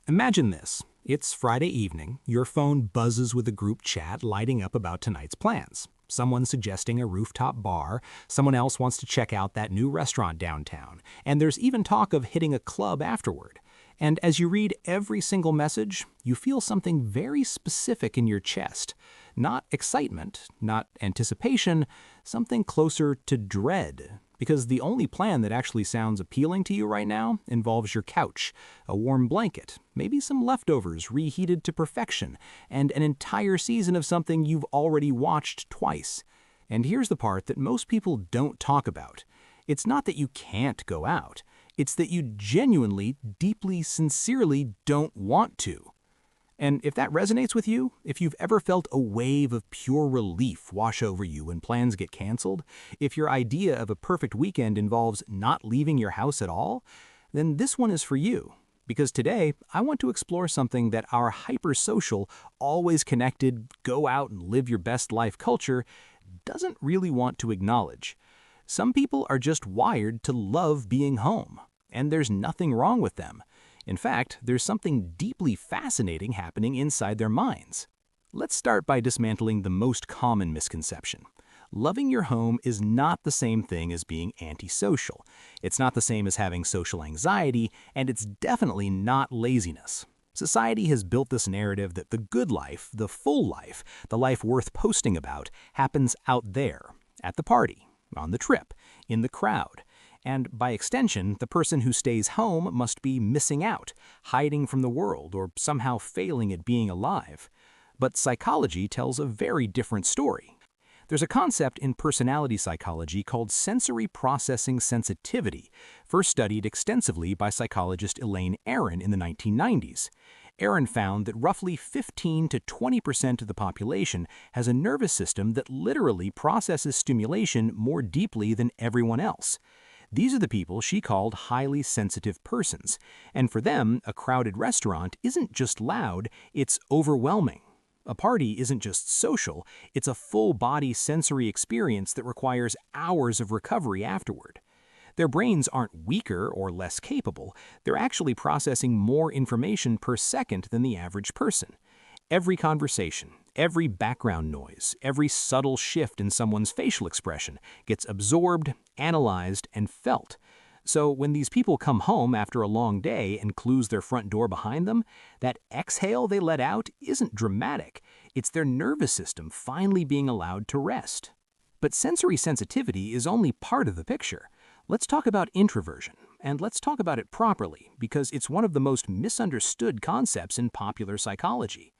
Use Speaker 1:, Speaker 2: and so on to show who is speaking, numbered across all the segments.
Speaker 1: Imagine this. It's Friday evening, your phone buzzes with a group chat lighting up about tonight's plans. Someone's suggesting a rooftop bar, someone else wants to check out that new restaurant downtown, and there's even talk of hitting a club afterward. And as you read every single message, you feel something very specific in your chest. Not excitement, not anticipation, something closer to dread. Because the only plan that actually sounds appealing to you right now involves your couch, a warm blanket, maybe some leftovers reheated to perfection, and an entire season of something you've already watched twice. And here's the part that most people don't talk about. It's not that you can't go out. It's that you genuinely, deeply, sincerely don't want to. And if that resonates with you, if you've ever felt a wave of pure relief wash over you when plans get canceled, if your idea of a perfect weekend involves not leaving your house at all, then this one is for you. Because today, I want to explore something that our hypersocial, always connected, go out and live your best life culture doesn't really want to acknowledge. Some people are just wired to love being home, and there's nothing wrong with them. In fact, there's something deeply fascinating happening inside their minds. Let's start by dismantling the most common misconception. Loving your home is not the same thing as being antisocial. It's not the same as having social anxiety, and it's definitely not laziness. Society has built this narrative that the good life, the full life, the life worth posting about, happens out there, at the party, on the trip, in the crowd. And by extension, the person who stays home must be missing out, hiding from the world, or somehow failing at being alive. But psychology tells a very different story. There's a concept in personality psychology called sensory processing sensitivity, first studied extensively by psychologist Elaine Aron in the 1990s. Aron found that roughly 15 to 20% of the population has a nervous system that literally processes stimulation more deeply than everyone else. These are the people she called highly sensitive persons, and for them, a crowded restaurant isn't just loud, it's overwhelming. A party isn't just social, it's a full-body sensory experience that requires hours of recovery afterward. Their brains aren't weaker or less capable, they're actually processing more information per second than the average person. Every conversation, every background noise, every subtle shift in someone's facial expression gets absorbed, analyzed, and felt. So when these people come home after a long day and close their front door behind them, that exhale they let out isn't dramatic. It's their nervous system finally being allowed to rest. But sensory sensitivity is only part of the picture. Let's talk about introversion, and let's talk about it properly, because it's one of the most misunderstood concepts in popular psychology.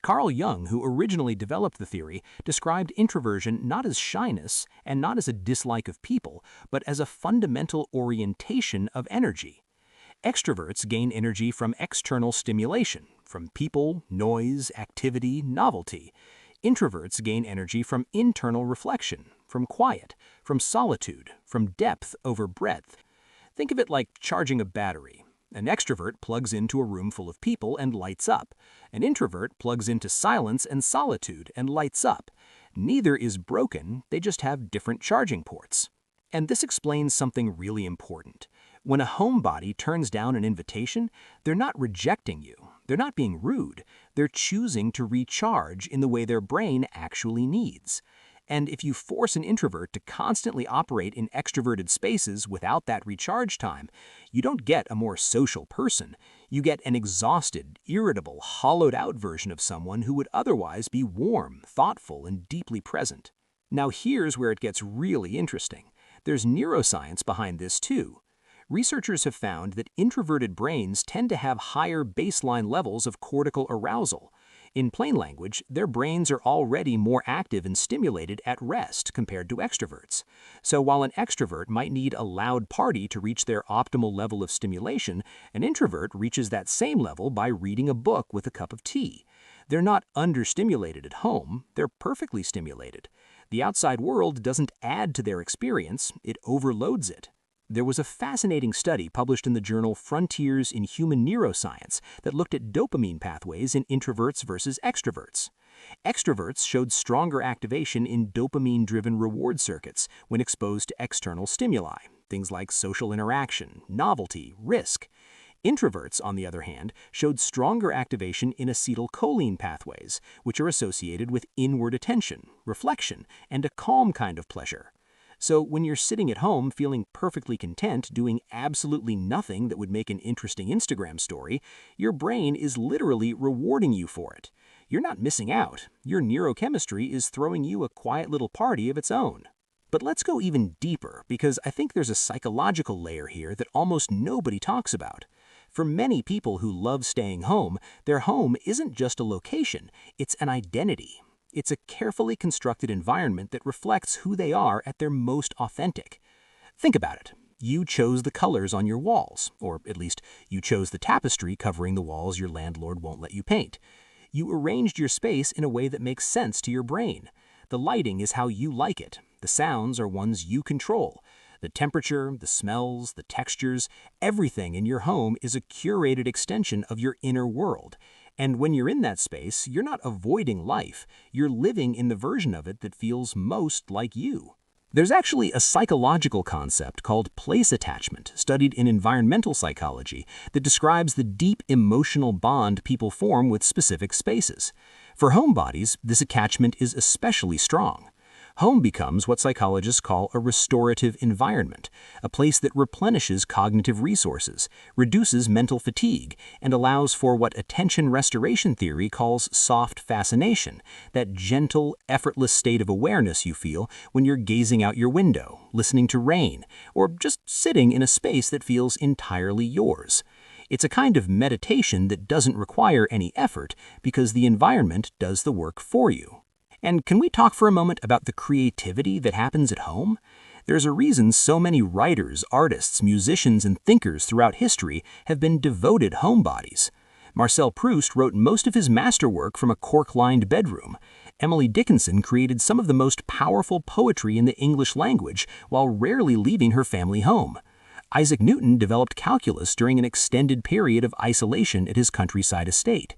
Speaker 1: Carl Jung, who originally developed the theory, described introversion not as shyness and not as a dislike of people, but as a fundamental orientation of energy. Extroverts gain energy from external stimulation, from people, noise, activity, novelty. Introverts gain energy from internal reflection, from quiet, from solitude, from depth over breadth. Think of it like charging a battery. An extrovert plugs into a room full of people and lights up. An introvert plugs into silence and solitude and lights up. Neither is broken, they just have different charging ports. And this explains something really important. When a homebody turns down an invitation, they're not rejecting you. They're not being rude. They're choosing to recharge in the way their brain actually needs. And if you force an introvert to constantly operate in extroverted spaces without that recharge time, you don't get a more social person. You get an exhausted, irritable, hollowed-out version of someone who would otherwise be warm, thoughtful, and deeply present. Now here's where it gets really interesting. There's neuroscience behind this too. Researchers have found that introverted brains tend to have higher baseline levels of cortical arousal. In plain language, their brains are already more active and stimulated at rest compared to extroverts. So while an extrovert might need a loud party to reach their optimal level of stimulation, an introvert reaches that same level by reading a book with a cup of tea. They're not understimulated at home, they're perfectly stimulated. The outside world doesn't add to their experience, it overloads it. There was a fascinating study published in the journal Frontiers in Human Neuroscience that looked at dopamine pathways in introverts versus extroverts. Extroverts showed stronger activation in dopamine-driven reward circuits when exposed to external stimuli, things like social interaction, novelty, risk. Introverts, on the other hand, showed stronger activation in acetylcholine pathways, which are associated with inward attention, reflection, and a calm kind of pleasure. So when you're sitting at home feeling perfectly content doing absolutely nothing that would make an interesting Instagram story, your brain is literally rewarding you for it. You're not missing out. Your neurochemistry is throwing you a quiet little party of its own. But let's go even deeper, because I think there's a psychological layer here that almost nobody talks about. For many people who love staying home, their home isn't just a location, it's an identity. It's a carefully constructed environment that reflects who they are at their most authentic. Think about it. You chose the colors on your walls, or at least you chose the tapestry covering the walls your landlord won't let you paint. You arranged your space in a way that makes sense to your brain. The lighting is how you like it. The sounds are ones you control. The temperature, the smells, the textures, everything in your home is a curated extension of your inner world. And when you're in that space, you're not avoiding life. You're living in the version of it that feels most like you. There's actually a psychological concept called place attachment, studied in environmental psychology, that describes the deep emotional bond people form with specific spaces. For homebodies, this attachment is especially strong. Home becomes what psychologists call a restorative environment, a place that replenishes cognitive resources, reduces mental fatigue, and allows for what attention restoration theory calls soft fascination, that gentle, effortless state of awareness you feel when you're gazing out your window, listening to rain, or just sitting in a space that feels entirely yours. It's a kind of meditation that doesn't require any effort because the environment does the work for you. And can we talk for a moment about the creativity that happens at home? There's a reason so many writers, artists, musicians, and thinkers throughout history have been devoted homebodies. Marcel Proust wrote most of his masterwork from a cork-lined bedroom. Emily Dickinson created some of the most powerful poetry in the English language while rarely leaving her family home. Isaac Newton developed calculus during an extended period of isolation at his countryside estate.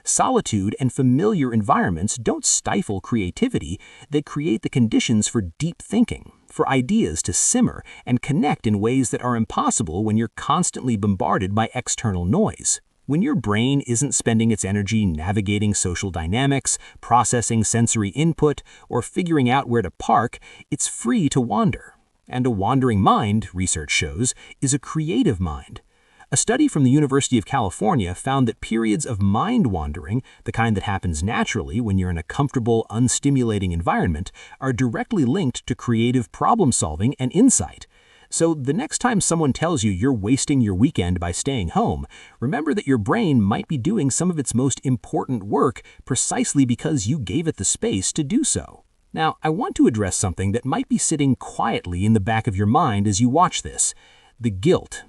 Speaker 1: Solitude and familiar environments don't stifle creativity, they create the conditions for deep thinking, for ideas to simmer and connect in ways that are impossible when you're constantly bombarded by external noise. When your brain isn't spending its energy navigating social dynamics, processing sensory input, or figuring out where to park, it's free to wander. And a wandering mind, research shows, is a creative mind. A study from the University of California found that periods of mind wandering, the kind that happens naturally when you're in a comfortable, unstimulating environment, are directly linked to creative problem solving and insight. So the next time someone tells you you're wasting your weekend by staying home, remember that your brain might be doing some of its most important work precisely because you gave it the space to do so. Now, I want to address something that might be sitting quietly in the back of your mind as you watch this: the guilt.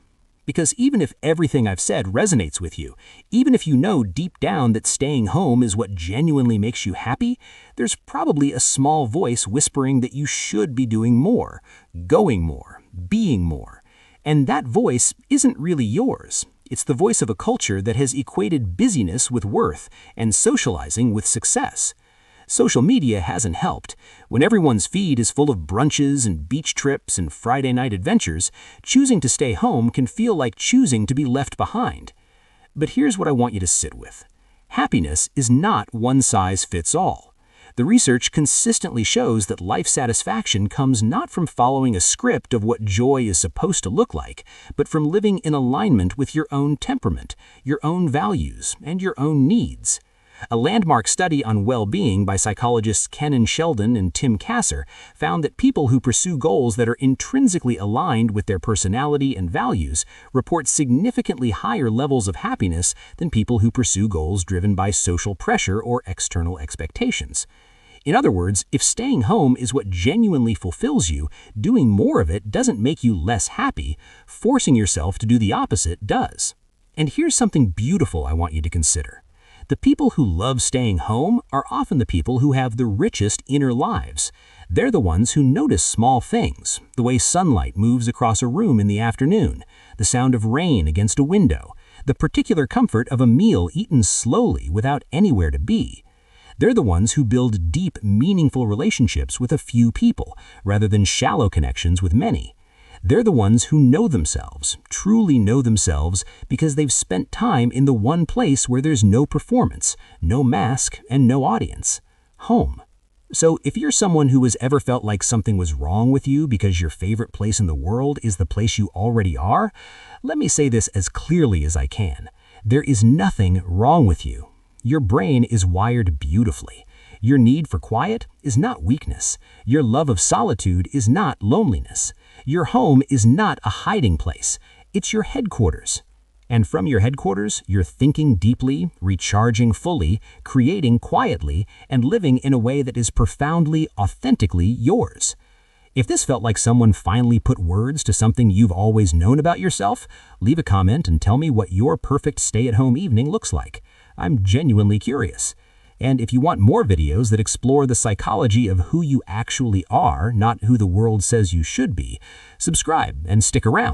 Speaker 1: Because even if everything I've said resonates with you, even if you know deep down that staying home is what genuinely makes you happy, there's probably a small voice whispering that you should be doing more, going more, being more. And that voice isn't really yours. It's the voice of a culture that has equated busyness with worth and socializing with success. Social media hasn't helped. When everyone's feed is full of brunches and beach trips and Friday night adventures, choosing to stay home can feel like choosing to be left behind. But here's what I want you to sit with. Happiness is not one size fits all. The research consistently shows that life satisfaction comes not from following a script of what joy is supposed to look like, but from living in alignment with your own temperament, your own values, and your own needs. A landmark study on well-being by psychologists Kenan Sheldon and Tim Kasser found that people who pursue goals that are intrinsically aligned with their personality and values report significantly higher levels of happiness than people who pursue goals driven by social pressure or external expectations. In other words, if staying home is what genuinely fulfills you, doing more of it doesn't make you less happy. Forcing yourself to do the opposite does. And here's something beautiful I want you to consider. The people who love staying home are often the people who have the richest inner lives. They're the ones who notice small things, the way sunlight moves across a room in the afternoon, the sound of rain against a window, the particular comfort of a meal eaten slowly without anywhere to be. They're the ones who build deep, meaningful relationships with a few people, rather than shallow connections with many.
Speaker 2: They're the ones who know themselves, truly know themselves, because they've spent time in the one place where there's no performance, no mask, and no audience: home. So if you're someone who has ever felt like something was wrong with you because your favorite place in the world is the place you already are, let me say this as clearly as I can. There is nothing wrong with you. Your brain is wired beautifully. Your need for quiet is not weakness. Your love of solitude is not loneliness. Your home is not a hiding place. It's your headquarters. And from your headquarters, you're thinking deeply, recharging fully, creating quietly, and living in a way that is profoundly, authentically yours. If this felt like someone finally put words to something you've always known about yourself, leave a comment and tell me what your perfect stay-at-home evening looks like. I'm genuinely curious. And if you want more videos that explore the psychology of who you actually are, not who the world says you should be, subscribe and stick around.